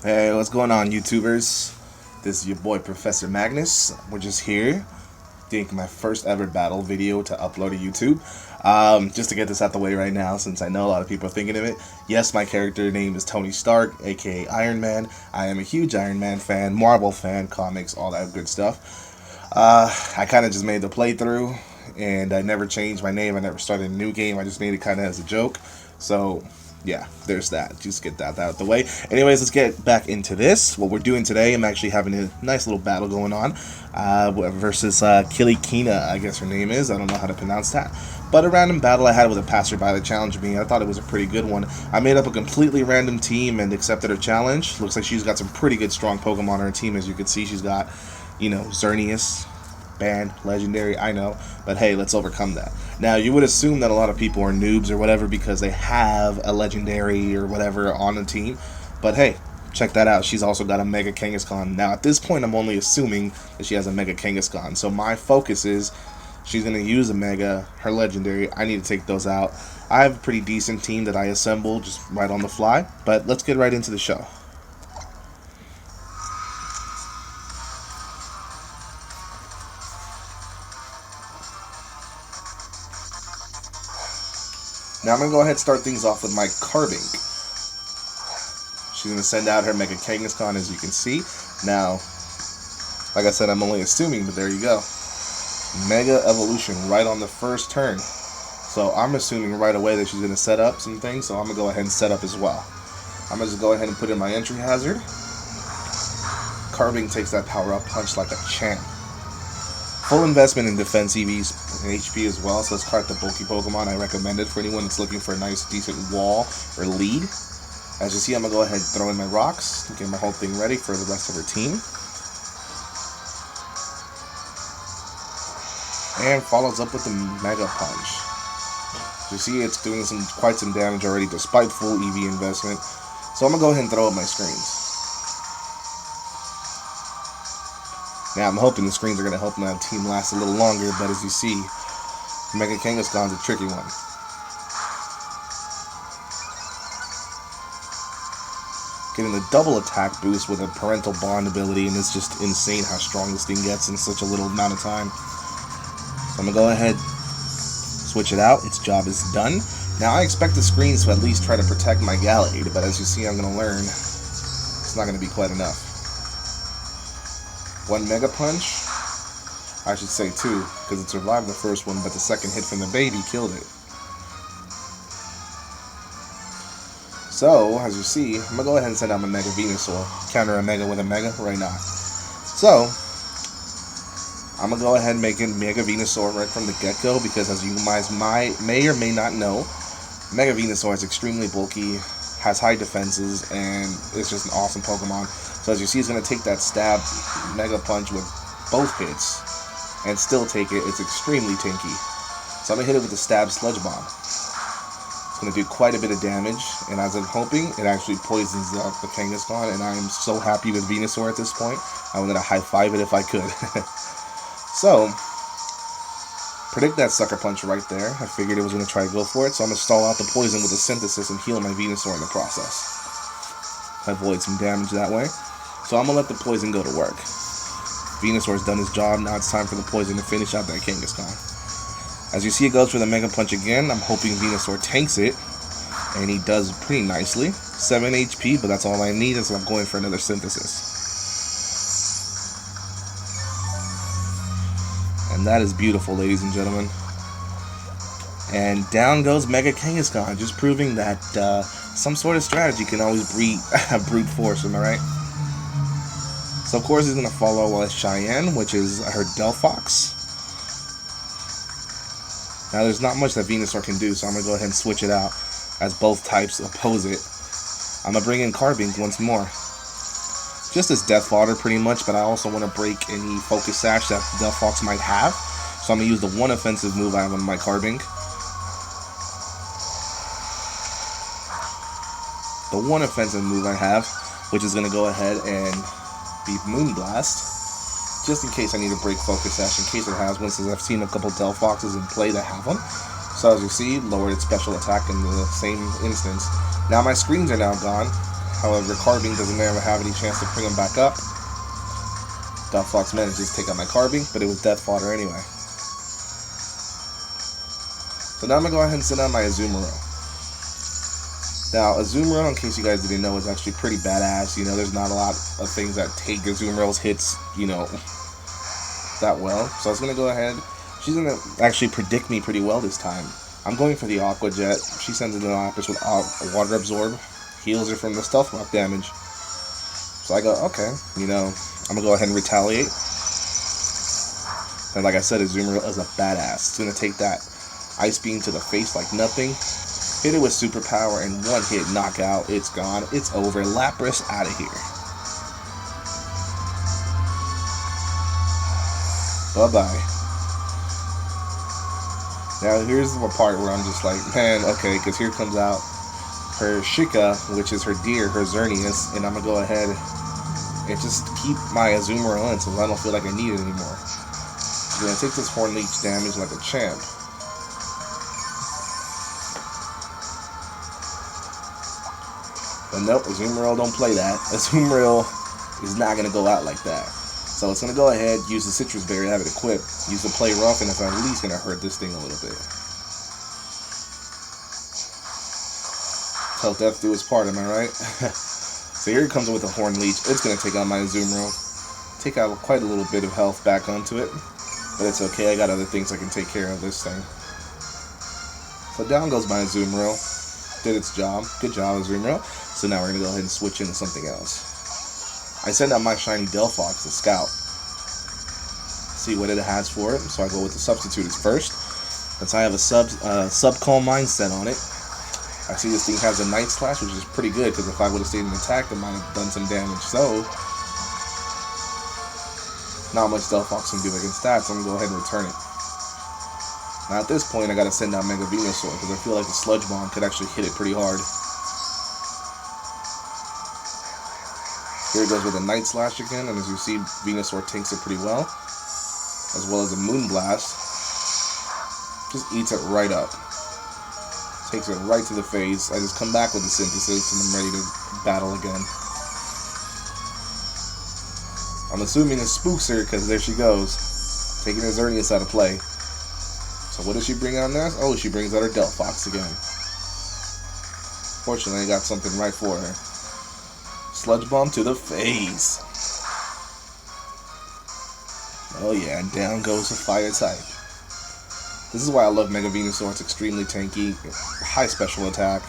Hey, what's going on, YouTubers? This is your boy, Professor Magnus. We're just here doing my first ever battle video to upload to YouTube. Just to get this out the way right now, since I know a lot of people are thinking of it. Yes, my character name is Tony Stark, aka Iron Man. I am a huge Iron Man fan, Marvel fan, comics, all that good stuff. I kind of just made the playthrough, and I never changed my name. I never started a new game. I just made it kind of as a joke. So yeah, there's that. Just get that out of the way. Anyways, let's get back into this. What we're doing today, I'm actually having a nice little battle going on versus Kilikina, I guess her name is. I don't know how to pronounce that. But a random battle I had with a passerby that challenged me. I thought it was a pretty good one. I made up a completely random team and accepted her challenge. Looks like she's got some pretty good, strong Pokemon on her team. As you can see, she's got, you know, Xerneas, banned, legendary, I know, but hey, let's overcome that. Now, you would assume that a lot of people are noobs or whatever because they have a legendary or whatever on the team, but hey, check that out. She's also got a Mega Kangaskhan. Now, at this point, I'm only assuming that she has a Mega Kangaskhan, so my focus is she's going to use a Mega, her legendary. I need to take those out. I have a pretty decent team that I assemble just right on the fly, but let's get right into the show. Now I'm going to go ahead and start things off with my Carbink. She's going to send out her Mega Kangaskhan, as you can see. Now, like I said, I'm only assuming, but there you go. Mega Evolution right on the first turn. So I'm assuming right away that she's going to set up some things, so I'm going to go ahead and set up as well. I'm going to just go ahead and put in my entry hazard. Carbink takes that Power Up Punch like a champ. Full investment in defense EVs and HP as well, so let's cart the bulky Pokemon. I recommend it for anyone that's looking for a nice, decent wall or lead. As you see, I'm going to go ahead and throw in my rocks, get my whole thing ready for the rest of her team. And follows up with the Mega Punch. As you see, it's doing quite some damage already despite full EV investment. So I'm going to go ahead and throw up my screens. Now, I'm hoping the screens are going to help my team last a little longer, but as you see, Mega Kangaskhan's a tricky one. Getting the double attack boost with a parental bond ability, and it's just insane how strong this thing gets in such a little amount of time. So I'm going to go ahead, switch it out. Its job is done. Now, I expect the screens to at least try to protect my Gallade, but as you see, I'm going to learn it's not going to be quite enough. One Mega Punch, I should say two, because it survived the first one, but the second hit from the baby killed it. So, as you see, I'm going to go ahead and send out my Mega Venusaur. Counter a Mega with a Mega, right now. So, I'm going to go ahead and make it Mega Venusaur right from the get-go, because as you guys may or may not know, Mega Venusaur is extremely bulky, has high defenses, and it's just an awesome Pokemon. So as you see, it's going to take that stab Mega Punch with both hits and still take it. It's extremely tanky. So I'm going to hit it with the stab Sludge Bomb. It's going to do quite a bit of damage, and as I'm hoping, it actually poisons out the Kangaskhan, and I am so happy with Venusaur at this point. I wanted to high-five it if I could. So, predict that Sucker Punch right there. I figured it was going to try to go for it, so I'm going to stall out the poison with a Synthesis and heal my Venusaur in the process. Avoid some damage that way. So I'm going to let the poison go to work. Venusaur's done his job. Now it's time for the poison to finish out that Kangaskhan. As you see, it goes for the Mega Punch again. I'm hoping Venusaur tanks it. And he does pretty nicely. 7 HP, but that's all I need, so I'm going for another Synthesis. And that is beautiful, ladies and gentlemen. And down goes Mega Kangaskhan, just proving that some sort of strategy can always breed brute force, am I right? So of course he's going to follow Cheyenne, which is her Delphox. Now there's not much that Venusaur can do, so I'm going to go ahead and switch it out as both types oppose it. I'm going to bring in Carbink once more. Just as death fodder pretty much, but I also want to break any Focus Sash that Delphox might have. So I'm going to use the one offensive move I have on my Carbink. The one offensive move I have, which is going to go ahead and be Moonblast, just in case I need to break Focus Sash, in case it has one, since I've seen a couple Delphoxes in play that have them. So as you see, lowered its special attack in the same instance. Now my screens are now gone. However, Carbine doesn't ever have any chance to bring him back up. Delphox manages to take out my Carbine, but it was death fodder anyway. So now I'm going to go ahead and send out my Azumarill. Now, Azumarill, in case you guys didn't know, is actually pretty badass. You know, there's not a lot of things that take Azumarill's hits, you know, that well. So I was going to go ahead. She's going to actually predict me pretty well this time. I'm going for the Aqua Jet. She sends in the Lapras with Water Absorb. Heals her from the Stealth Rock damage. So I go, okay, you know, I'm going to go ahead and retaliate. And like I said, Azumarill is a badass. It's going to take that Ice Beam to the face like nothing. Hit it with Superpower and one hit knockout. It's gone. It's over. Lapras out of here. Bye-bye. Now here's the part where I'm just like, man, okay, because here comes out her Shika, which is her deer, her Xerneas, and I'm going to go ahead and just keep my Azumarill in since I don't feel like I need it anymore. I'm going to take this Horn Leech damage like a champ. But nope, Azumarill don't play that. Azumarill is not going to go out like that. So it's going to go ahead, use the Citrus Berry, have it equipped, use the Play Rough, and it's at least going to hurt this thing a little bit. Tell death do its part, am I right? So here it comes with a Horn Leech. It's going to take out my Azumarill. Take out quite a little bit of health back onto it. But it's okay, I got other things I can take care of this thing. So down goes my Azumarill. Did its job. Good job, Azumarill. So now we're going to go ahead and switch into something else. I send out my shiny Delphox to scout. See what it has for it. So I go with the substituted first. Since I have a sub-calm mindset on it. I see this thing has a Night Slash, which is pretty good, because if I would have stayed in attack, it might have done some damage. So, not much Delphox can do against that, so I'm going to go ahead and return it. Now at this point, I got to send out Mega Venusaur, because I feel like the Sludge Bomb could actually hit it pretty hard. Here it goes with a Night Slash again, and as you see, Venusaur tanks it pretty well. As well as a Moon Blast. Just eats it right up. Takes it right to the face. I just come back with the Synthesis, and I'm ready to battle again. I'm assuming it spooks her, because there she goes. Taking her Xerneas out of play. So what does she bring out next? Oh, she brings out her Delphox again. Fortunately, I got something right for her. Sludge Bomb to the face. Oh yeah, and down goes the Fire type. This is why I love Mega Venusaur. It's extremely tanky, high special attack.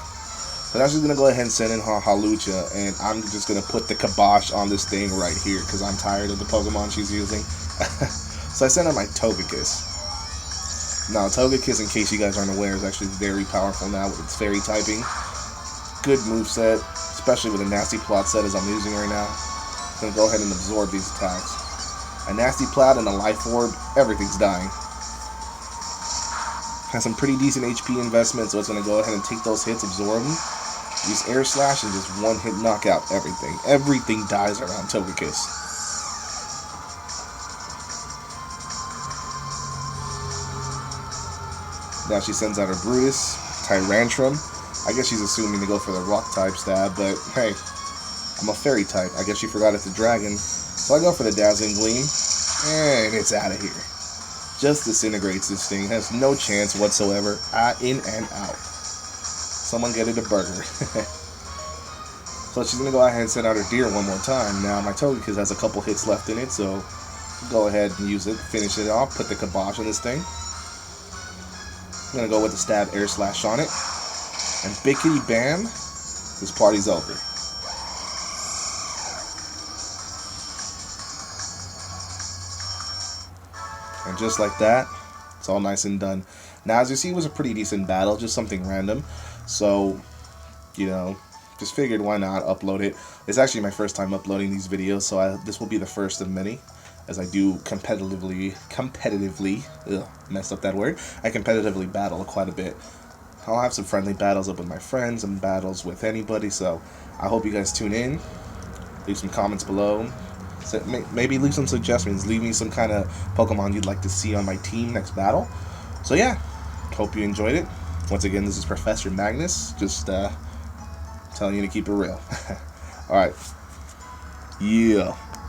But I'm just going to go ahead and send in Halucha, and I'm just going to put the kibosh on this thing right here, because I'm tired of the Pokemon she's using. So I sent out my Togekiss. Now, Togekiss, in case you guys aren't aware, is actually very powerful now with its fairy typing. Good moveset, especially with a Nasty Plot set as I'm using right now. I'm going to go ahead and absorb these attacks. A Nasty Plot and a Life Orb, everything's dying. Has some pretty decent HP investment, so it's going to go ahead and take those hits, absorb them. Use Air Slash and just one hit knockout everything. Everything dies around Togekiss. Now she sends out her Brutus, Tyrantrum. I guess she's assuming to go for the Rock type stab, but hey, I'm a Fairy type. I guess she forgot it's a Dragon. So I go for the Dazzling Gleam, and it's out of here. Just disintegrates this thing. Has no chance whatsoever. In and out. Someone get it a burger. So she's going to go ahead and send out her Deer one more time. Now my Togekiss has a couple hits left in it, so go ahead and use it. Finish it off. Put the kibosh on this thing. I'm going to go with the Stab Air Slash on it. And bickety bam, this party's over. And just like that, it's all nice and done. Now, as you see, it was a pretty decent battle, just something random. So, you know, just figured why not upload it. It's actually my first time uploading these videos, so this will be the first of many, as I do competitively, messed up that word. I competitively battle quite a bit. I'll have some friendly battles up with my friends and battles with anybody, so I hope you guys tune in. Leave some comments below. Maybe leave some suggestions. Leave me some kind of Pokemon you'd like to see on my team next battle. So yeah, hope you enjoyed it. Once again, this is Professor Magnus, just telling you to keep it real. Alright. Yeah.